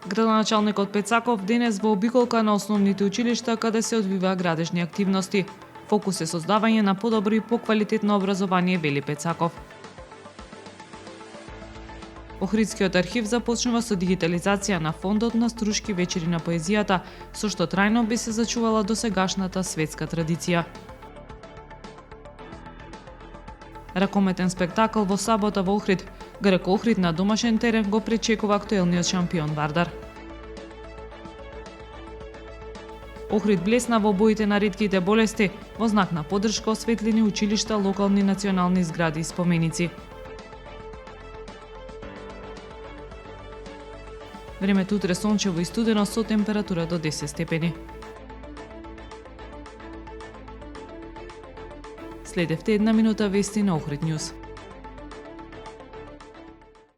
Градоначалникот Пецаков денес во обиколка на основните училишта каде се одвиваа градежни активности. Фокус е создавање на подобро и поквалитетно образование, вели Пецаков. Охридскиот архив започнува со дигитализација на фондот на Струшки вечери на поезијата, со што трајно би се зачувала досегашната светска традиција. Ракометен спектакл во сабота во Охрид. Греко Охрид на домашен терен го пречекува актуелниот шампион Вардар. Охрид блесна во боите на ретките болести, во знак на поддршка осветлени училишта, локални национални згради и споменици. Времето утре сончево и студено со температура до 10 степени. Следевте 1 минута вести на Охрид Ньюс.